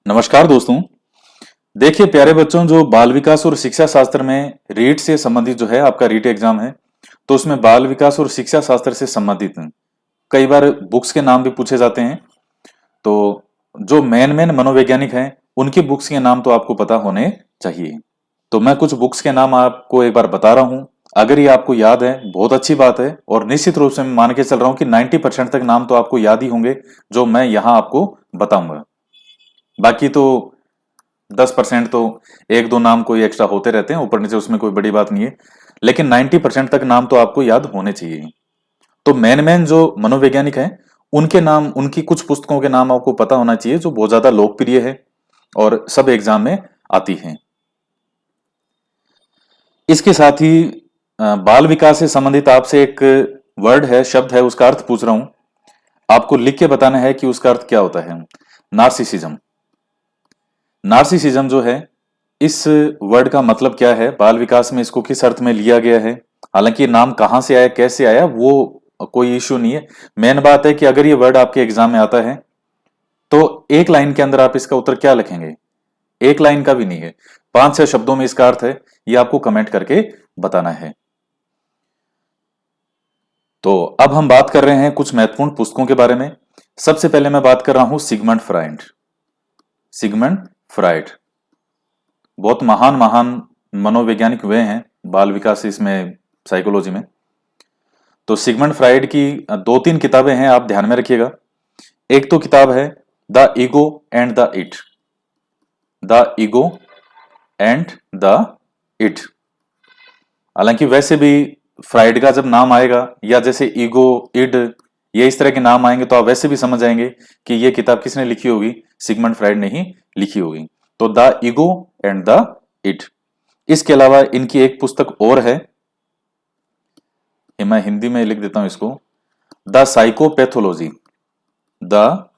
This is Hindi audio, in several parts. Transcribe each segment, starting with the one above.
नमस्कार दोस्तों। देखिए प्यारे बच्चों, जो बाल विकास और शिक्षा शास्त्र में रीट से संबंधित जो है आपका रीट एग्जाम है, तो उसमें बाल विकास और शिक्षा शास्त्र से संबंधित कई बार बुक्स के नाम भी पूछे जाते हैं। तो जो मेन मेन मनोवैज्ञानिक हैं उनकी बुक्स के नाम तो आपको पता होने चाहिए। तो मैं कुछ बुक्स के नाम आपको एक बार बता रहा हूं। अगर ये आपको याद है बहुत अच्छी बात है, और निश्चित रूप से मैं मान के चल रहा हूं कि 90% तक नाम तो आपको याद ही होंगे जो मैं यहाँ आपको बताऊंगा। बाकी तो 10% तो एक दो नाम कोई एक्स्ट्रा होते रहते हैं ऊपर नीचे, उसमें कोई बड़ी बात नहीं है। लेकिन 90% तक नाम तो आपको याद होने चाहिए। तो मेन मेन जो मनोवैज्ञानिक हैं उनके नाम, उनकी कुछ पुस्तकों के नाम आपको पता होना चाहिए जो बहुत ज्यादा लोकप्रिय है और सब एग्जाम में आती हैं। इसके साथ ही बाल विकास से संबंधित आपसे एक वर्ड है, शब्द है, उसका अर्थ पूछ रहा हूं। आपको लिख के बताना है कि उसका अर्थ क्या होता है। नार्सिसिज्म। नार्सिसिज्म जो है, इस वर्ड का मतलब क्या है, बाल विकास में इसको किस अर्थ में लिया गया है। हालांकि ये नाम कहां से आया, कैसे आया, वो कोई इश्यू नहीं है। मेन बात है कि अगर ये वर्ड आपके एग्जाम में आता है तो एक लाइन के अंदर आप इसका उत्तर क्या लिखेंगे। एक लाइन का भी नहीं है, 5-6 शब्दों में इसका अर्थ है, ये आपको कमेंट करके बताना है। तो अब हम बात कर रहे हैं कुछ महत्वपूर्ण पुस्तकों के बारे में। सबसे पहले मैं बात कर रहा हूं सिगमंड फ्राइड। सिगमंड फ्राइड बहुत महान महान मनोवैज्ञानिक हुए हैं बाल विकास इसमें, साइकोलॉजी में। तो सिगमंड फ्राइड की 2-3 किताबें हैं, आप ध्यान में रखिएगा। एक तो किताब है the ego and the it. The ego and the it. हालांकि वैसे भी फ्राइड का जब नाम आएगा, या जैसे ईगो, इड, ये इस तरह के नाम आएंगे तो आप वैसे भी समझ जाएंगे कि ये किताब किसने लिखी होगी, सिगमंड फ्राइड ने ही लिखी होगी। तो the ego and the it. इसके अलावा इनकी एक पुस्तक और है, ये मैं हिंदी में लिख देता हूं इसको, the psychopathology. The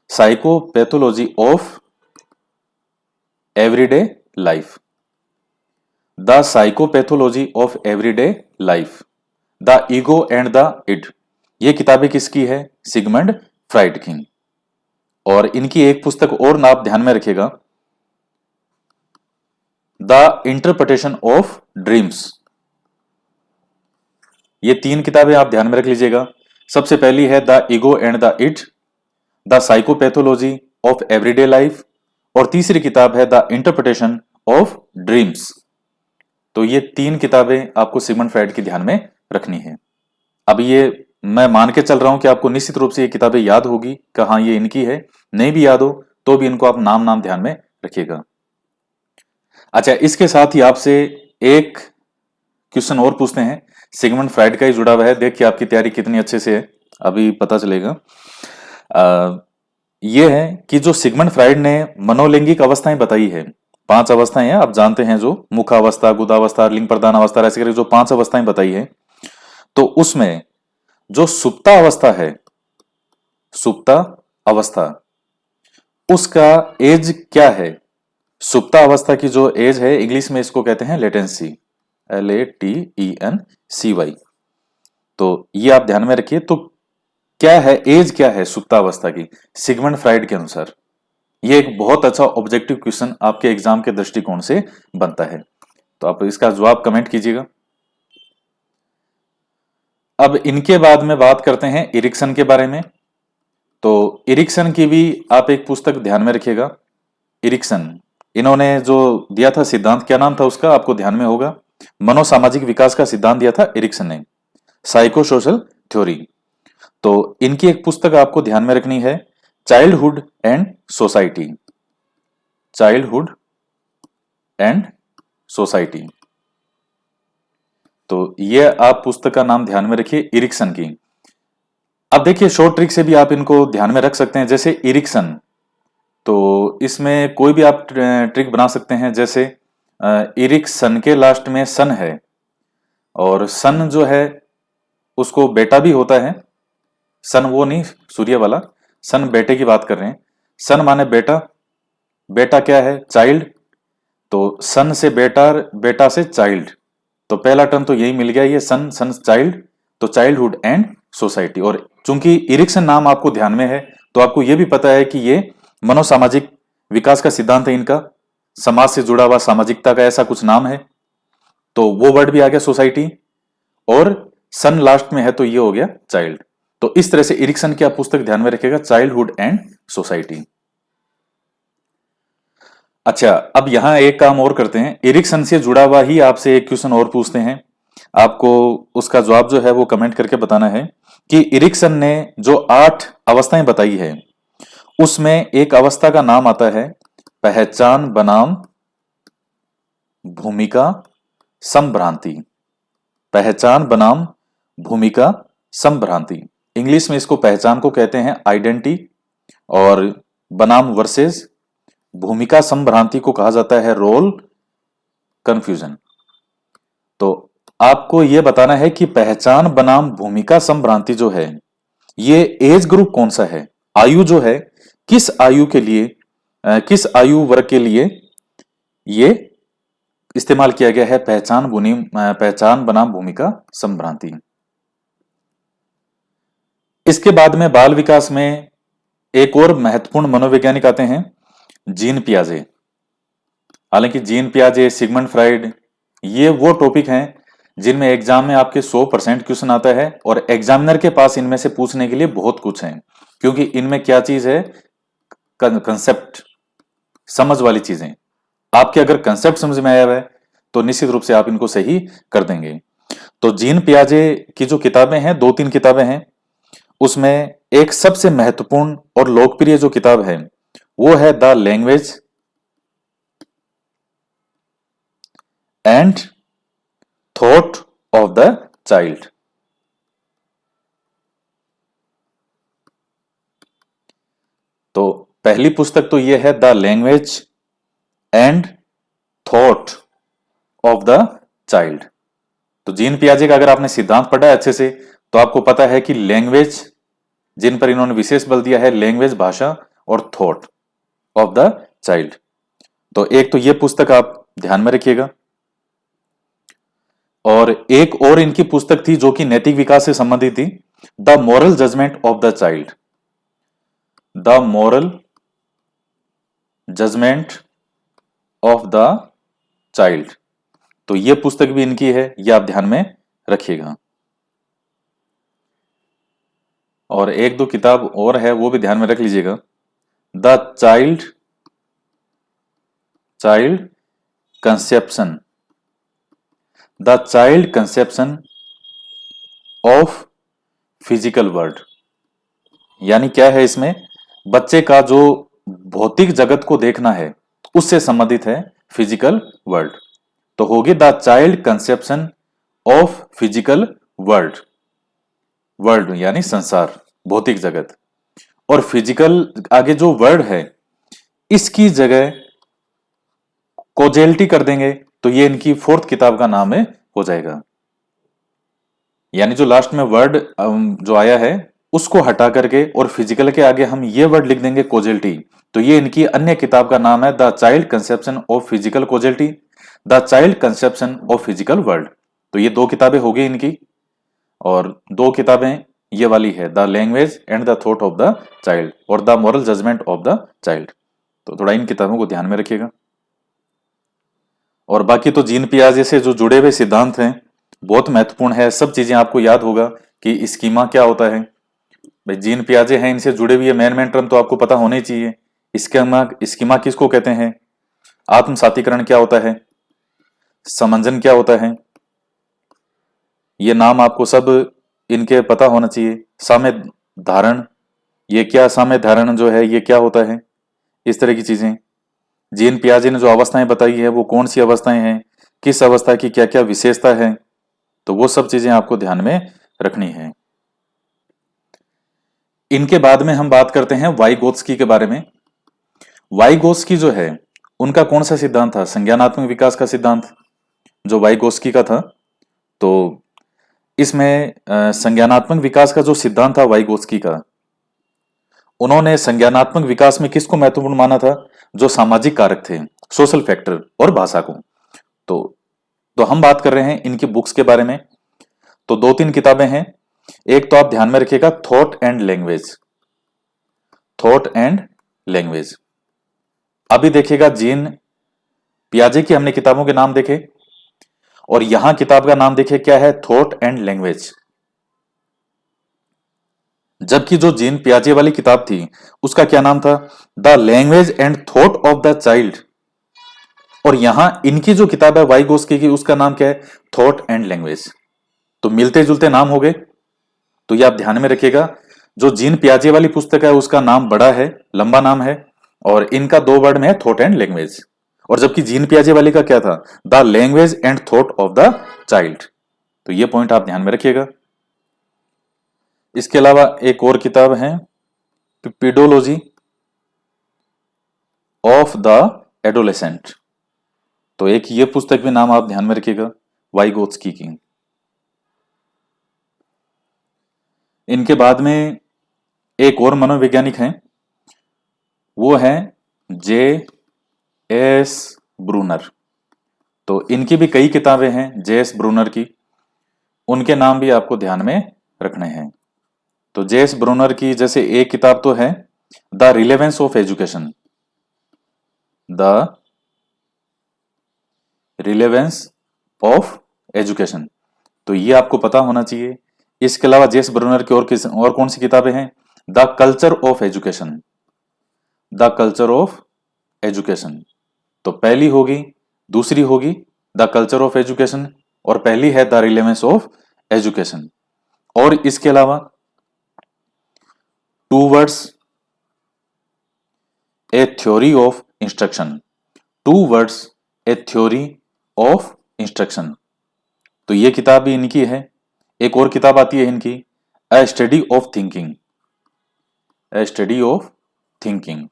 psychopathology of everyday life. The psychopathology of everyday life. The ego and the it. ये किताबें किसकी है, सिगमंड फ्राइड की। और इनकी एक पुस्तक और आप ध्यान में रखिएगा, द इंटरप्रिटेशन ऑफ ड्रीम्स। ये 3 किताबें आप ध्यान में रख लीजिएगा। सबसे पहली है the ego and the it, the psychopathology of everyday life, और तीसरी किताब है द इंटरप्रिटेशन ऑफ ड्रीम्स। तो ये 3 किताबें आपको सिगमंड फ्राइड की ध्यान में रखनी है। अब ये मैं मान के चल रहा हूं कि आपको निश्चित रूप से ये किताबें याद होगी कि हाँ ये इनकी है। नहीं भी याद हो तो भी इनको आप नाम नाम ध्यान में रखिएगा। अच्छा, इसके साथ ही आपसे एक क्वेश्चन और पूछते हैं, सिगमंड फ्राइड का ही जुड़ा हुआ है। देखिए आपकी तैयारी कितनी अच्छे से है, अभी पता चलेगा। यह है कि जो सिगमंड फ्राइड ने मनोलैंगिक अवस्थाएं बताई है, 5 अवस्थाएं हैं, आप जानते हैं, जो मुखावस्था, गुदावस्था, लिंग प्रदान अवस्था, ऐसे करके जो 5 अवस्थाएं बताई है, तो उसमें जो सुप्ता अवस्था है, सुप्ता अवस्था, उसका एज क्या है। सुप्ता अवस्था की जो एज है, इंग्लिश में इसको कहते हैं लेटेंसी, LATENCY। तो ये आप ध्यान में रखिए। तो क्या है, एज क्या है सुप्ता अवस्था की सिगमंड फ्राइड के अनुसार। ये एक बहुत अच्छा ऑब्जेक्टिव क्वेश्चन आपके एग्जाम के दृष्टिकोण से बनता है, तो आप इसका जवाब कमेंट कीजिएगा। अब इनके बाद में बात करते हैं इरिक्सन के बारे में। तो इरिक्सन की भी आप एक पुस्तक ध्यान में रखिएगा। इरिक्सन, इन्होंने जो दिया था सिद्धांत, क्या नाम था उसका, आपको ध्यान में होगा, मनोसामाजिक विकास का सिद्धांत दिया था इरिक्सन ने, साइको सोशल थ्योरी। तो इनकी एक पुस्तक आपको ध्यान में रखनी है, childhood and society. Childhood and society. तो ये आप पुस्तक का नाम ध्यान में रखिए, इरिक्सन की। अब देखिए शॉर्ट ट्रिक से भी आप इनको ध्यान में रख सकते हैं, जैसे इरिक्सन, तो इसमें कोई भी आप ट्रिक बना सकते हैं। जैसे इरिक्सन के लास्ट में सन है, और सन जो है उसको बेटा भी होता है। सन वो नहीं सूर्य वाला, सन बेटे की बात कर रहे हैं। सन माने बेटा, बेटा क्या है, चाइल्ड। तो सन से बेटा, बेटा से चाइल्ड, तो पहला टर्म तो यही मिल गया, ये सन, सन चाइल्ड, तो चाइल्डहुड एंड सोसाइटी। और चूंकि इरिक्सन नाम आपको ध्यान में है तो आपको यह भी पता है कि ये मनोसामाजिक विकास का सिद्धांत है इनका, समाज से जुड़ा हुआ, सामाजिकता का ऐसा कुछ नाम है, तो वो वर्ड भी आ गया सोसाइटी, और सन लास्ट में है तो ये हो गया चाइल्ड। तो इस तरह से इरिक्सन की आप पुस्तक ध्यान में रखिएगा, चाइल्डहुड एंड सोसाइटी। अच्छा, अब यहां एक काम और करते हैं, इरिक्सन से जुड़ा हुआ ही आपसे एक क्वेश्चन और पूछते हैं, आपको उसका जवाब जो है वो कमेंट करके बताना है कि इरिक्सन ने जो 8 अवस्थाएं बताई है उसमें एक अवस्था का नाम आता है पहचान बनाम भूमिका संभ्रांति। पहचान बनाम भूमिका संभ्रांति, इंग्लिश में इसको पहचान को कहते हैं आइडेंटिटी, और बनाम वर्सेस भूमिका संभ्रांति को कहा जाता है रोल कंफ्यूजन। तो आपको यह बताना है कि पहचान बनाम भूमिका संभ्रांति जो है ये एज ग्रुप कौन सा है, आयु जो है किस आयु के लिए, किस आयु वर्ग के लिए ये इस्तेमाल किया गया है पहचान बनाम भूमिका संभ्रांति। इसके बाद में बाल विकास में एक और महत्वपूर्ण मनोवैज्ञानिक आते हैं, जीन पियाजे। हालांकि जीन पियाजे, सिगमंड फ्राइड, ये वो टॉपिक हैं जिनमें एग्जाम में आपके 100% क्वेश्चन आता है, और एग्जामिनर के पास इनमें से पूछने के लिए बहुत कुछ है, क्योंकि इनमें क्या चीज है, कंसेप्ट, समझ वाली चीजें। आपके अगर कंसेप्ट समझ में आया हुआ है तो निश्चित रूप से आप इनको सही कर देंगे। तो जीन पियाजे की जो किताबें हैं, 2-3 किताबें हैं, उसमें एक सबसे महत्वपूर्ण और लोकप्रिय जो किताब है वो है the language and thought of the child. तो पहली पुस्तक तो यह है the language and thought of the child. तो जीन पियाजे का अगर आपने सिद्धांत पढ़ा है अच्छे से तो आपको पता है कि लैंग्वेज, जिन पर इन्होंने विशेष बल दिया है, लैंग्वेज भाषा, और थॉट ऑफ द चाइल्ड। तो एक तो यह पुस्तक आप ध्यान में रखिएगा, और एक और इनकी पुस्तक थी जो कि नैतिक विकास से संबंधित थी, the moral judgement of the child. The moral judgement of the child, तो यह पुस्तक भी इनकी है, यह आप ध्यान में रखिएगा। और एक दो किताब और है वो भी ध्यान में रख लीजिएगा, the child conception, the child conception of physical world. यानी क्या है, इसमें बच्चे का जो भौतिक जगत को देखना है उससे संबंधित है फिजिकल वर्ल्ड। तो होगी the child conception of physical world, world यानी संसार, भौतिक जगत, और फिजिकल आगे जो वर्ड है इसकी जगह कोजेलिटी कर देंगे तो ये इनकी 4th किताब का नाम है, हो जाएगा। यानी जो लास्ट में वर्ड जो आया है उसको हटा करके और फिजिकल के आगे हम ये वर्ड लिख देंगे कोजेलिटी, तो ये इनकी अन्य किताब का नाम है the child conception of physical causality, the child conception of physical world. तो ये 2 किताबें हो गई इनकी, और 2 किताबें ये वाली है the language and the thought of the child और the moral judgement of the child. तो थोड़ा इन किताबों को ध्यान में रखिएगा। और बाकी तो जीन पियाजे से जो जुड़े हुए सिद्धांत हैं बहुत महत्वपूर्ण है, सब चीजें आपको याद होगा कि स्कीमा क्या होता है। भाई जीन पियाजे हैं, इनसे जुड़े हुए मेन टर्म तो आपको पता होने ही चाहिए। स्कीमा किसको कहते हैं, आत्मसातीकरण क्या होता है, समंजन क्या होता है, ये नाम आपको सब इनके पता होना चाहिए। साम्य धारण, ये क्या साम्य धारण जो है ये क्या होता है, इस तरह की चीजें। जीन पियाजे ने जो अवस्थाएं बताई है वो कौन सी अवस्थाएं हैं, किस अवस्था की क्या क्या विशेषता है, तो वो सब चीजें आपको ध्यान में रखनी है। इनके बाद में हम बात करते हैं वाइगोत्स्की के बारे में। वाइगोत्स्की जो है उनका कौन सा सिद्धांत था, संज्ञानात्मक विकास का सिद्धांत जो वाइगोत्स्की का था। तो इसमें संज्ञानात्मक विकास का जो सिद्धांत था वाइगोत्स्की का, उन्होंने संज्ञानात्मक विकास में किसको महत्वपूर्ण माना था, जो सामाजिक कारक थे, सोशल फैक्टर, और भाषा को। तो हम बात कर रहे हैं इनकी बुक्स के बारे में। तो 2-3 किताबें हैं, एक तो आप ध्यान में रखिएगा thought and language, thought and language. अभी देखिएगा जीन पियाजे की हमने किताबों के नाम देखे, और यहां किताब का नाम देखिए क्या है, थॉट एंड लैंग्वेज। जबकि जो जीन पियाजे वाली किताब थी उसका क्या नाम था, the language and thought of the child. और यहां इनकी जो किताब है वाइगोस्की की, उसका नाम क्या है, थॉट एंड लैंग्वेज। तो मिलते जुलते नाम हो गए। तो ये आप ध्यान में रखिएगा, जो जीन पियाजे वाली पुस्तक है उसका नाम बड़ा है, लंबा नाम है, और इनका दो वर्ड में है थॉट एंड लैंग्वेज। और जबकि जीन पियाजे वाली का क्या था, the language and thought of the child. तो ये पॉइंट आप ध्यान में रखिएगा। इसके अलावा एक और किताब है, पीडोलॉजी ऑफ द एडोलेसेंट। तो एक ये पुस्तक भी नाम आप ध्यान में रखिएगा, वाइगोत्स्की की। इनके बाद में एक और मनोवैज्ञानिक हैं, वो है जे एस ब्रूनर। तो इनकी भी कई किताबें हैं जे एस ब्रूनर की, उनके नाम भी आपको ध्यान में रखने हैं। तो जे एस ब्रूनर की जैसे एक किताब तो है the relevance of education, the relevance of education. तो ये आपको पता होना चाहिए। इसके अलावा जे एस ब्रूनर की और कौन सी किताबें हैं, the culture of education, the culture of education. तो पहली होगी, दूसरी होगी द कल्चर ऑफ एजुकेशन, और पहली है द रिलेवेंस ऑफ एजुकेशन। और इसके अलावा towards a theory of instruction, towards a theory of instruction. तो ये किताब भी इनकी है। एक और किताब आती है इनकी, a study of thinking, a study of thinking.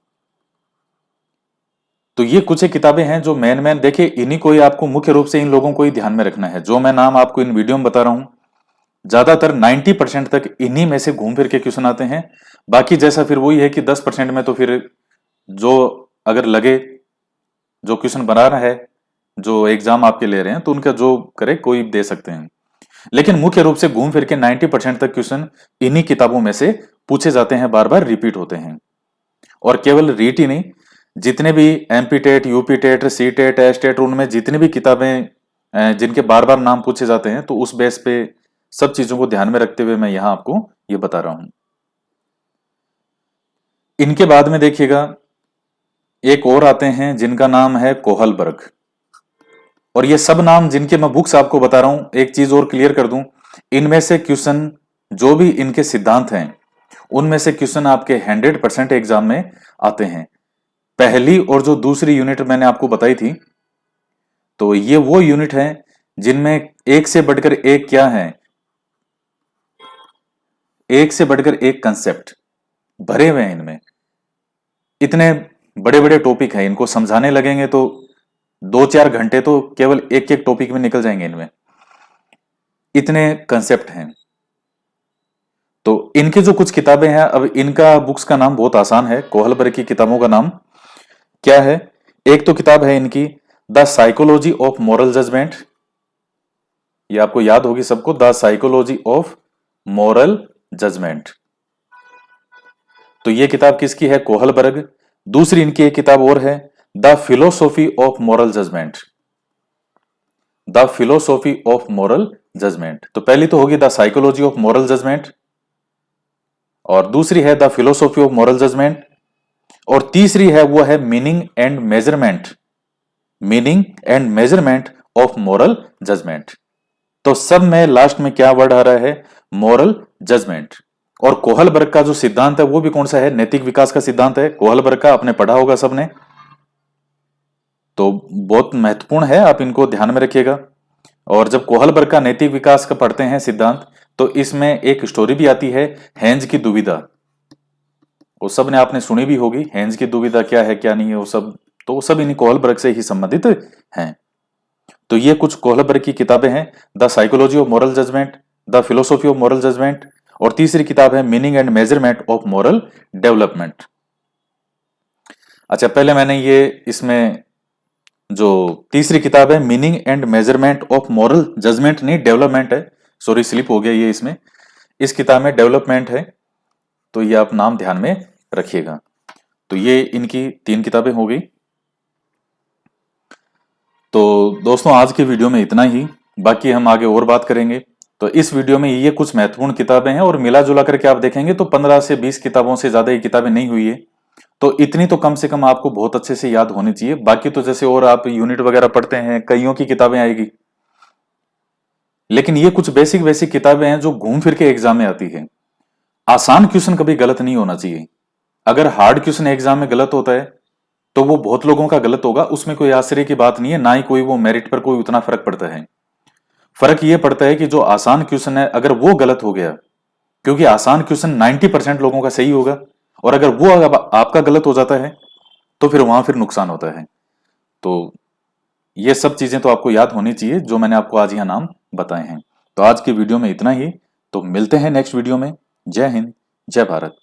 तो ये कुछ एक किताबें हैं जो मैन देखिए, इन्हीं को ही आपको मुख्य रूप से इन लोगों को ही ध्यान में रखना है। जो मैं नाम आपको इन वीडियो में बता रहा हूं, ज्यादातर 90% तक इन्हीं में से घूम फिर के क्वेश्चन आते हैं। बाकी जैसा फिर वही है कि 10% में तो फिर जो अगर लगे, जो क्वेश्चन बना रहा है, जो एग्जाम आपके ले रहे हैं, तो उनका जो करे कोई दे सकते हैं। लेकिन मुख्य रूप से घूम फिर के 90% तक क्वेश्चन इन्हीं किताबों में से पूछे जाते हैं, बार बार रिपीट होते हैं। और केवल रीट ही नहीं, जितने भी MP TET, UP TET, C TET, S TET, उनमें जितनी भी किताबें जिनके बार बार नाम पूछे जाते हैं, तो उस बेस पे सब चीजों को ध्यान में रखते हुए मैं यहां आपको ये बता रहा हूं। इनके बाद में देखिएगा एक और आते हैं जिनका नाम है कोहलबर्ग। और ये सब नाम जिनके मैं बुक्स आपको बता रहा हूं, एक चीज और क्लियर कर दूं, इनमें से क्वेश्चन जो भी इनके सिद्धांत हैं, उनमें से क्वेश्चन आपके 100% एग्जाम में आते हैं। पहली और जो दूसरी यूनिट मैंने आपको बताई थी, तो ये वो यूनिट है जिनमें एक से बढ़कर एक क्या है, एक से बढ़कर एक कंसेप्ट भरे हुए हैं। इनमें इतने बड़े बड़े टॉपिक हैं, इनको समझाने लगेंगे तो 2-4 घंटे तो केवल एक एक टॉपिक में निकल जाएंगे। इनमें इतने कंसेप्ट हैं। तो इनकी जो कुछ किताबें हैं, अब इनका बुक्स का नाम बहुत आसान है। कोहलबर्ग की किताबों का नाम क्या है, एक तो किताब है इनकी the psychology of moral judgement, ये आपको याद होगी सबको, the psychology of moral judgement. तो ये किताब किसकी है, कोहलबर्ग। दूसरी इनकी एक किताब और है, the philosophy of moral judgement, the philosophy of moral judgement. तो पहली तो होगी the psychology of moral judgement, और दूसरी है the philosophy of moral judgement, और तीसरी है वो है meaning and measurement, meaning and measurement of moral judgement. तो सब में लास्ट में क्या वर्ड आ रहा है, मॉरल जजमेंट। और कोहलबर्ग का जो सिद्धांत है वो भी कौन सा है, नैतिक विकास का सिद्धांत है कोहलबर्ग का, आपने पढ़ा होगा सबने। तो बहुत महत्वपूर्ण है, आप इनको ध्यान में रखिएगा। और जब कोहलबर्ग का नैतिक विकास का पढ़ते हैं सिद्धांत, तो इसमें एक स्टोरी भी आती है, हेंज की दुविधा। वो सब ने आपने सुनी भी होगी, हेंज की दुविधा क्या है क्या नहीं है वो सब, तो वो सब इन्हीं कोहलबर्ग से ही संबंधित हैं। तो ये कुछ कोहलबर्ग की किताबें हैं, the psychology of moral judgement, the philosophy of moral judgement, और तीसरी किताब है meaning and measurement of moral development. अच्छा, पहले मैंने ये इसमें जो तीसरी किताब है meaning and measurement of moral judgement, नहीं डेवलपमेंट है, सॉरी स्लिप हो गया ये, इसमें इस किताब में डेवलपमेंट है, तो ये आप नाम ध्यान में रखिएगा। तो ये इनकी 3 किताबें हो गई। तो दोस्तों आज की वीडियो में इतना ही, बाकी हम आगे और बात करेंगे। तो इस वीडियो में ये कुछ महत्वपूर्ण किताबें हैं और मिला जुला करके आप देखेंगे तो 15 से 20 किताबों से ज्यादा ये किताबें नहीं हुई है। तो इतनी तो कम से कम आपको बहुत अच्छे से याद होनी चाहिए। बाकी तो जैसे और आप यूनिट वगैरह पढ़ते हैं, कईयों की किताबें आएगी, लेकिन ये कुछ बेसिक बेसिक किताबें हैं जो घूम फिर के एग्जाम में आती है। आसान क्वेश्चन कभी गलत नहीं होना चाहिए। अगर हार्ड क्वेश्चन एग्जाम में गलत होता है तो वो बहुत लोगों का गलत होगा, उसमें कोई आश्चर्य की बात नहीं है, ना ही कोई वो मेरिट पर कोई उतना फर्क पड़ता है। फर्क ये पड़ता है कि जो आसान क्वेश्चन है अगर वो गलत हो गया, क्योंकि आसान क्वेश्चन 90% लोगों का सही होगा, और अगर वो आपका गलत हो जाता है तो फिर वहां फिर नुकसान होता है। तो ये सब चीजें तो आपको याद होनी चाहिए जो मैंने आपको आज यहाँ नाम बताए हैं। तो आज की वीडियो में इतना ही। तो मिलते हैं नेक्स्ट वीडियो में। जय हिंद, जय भारत।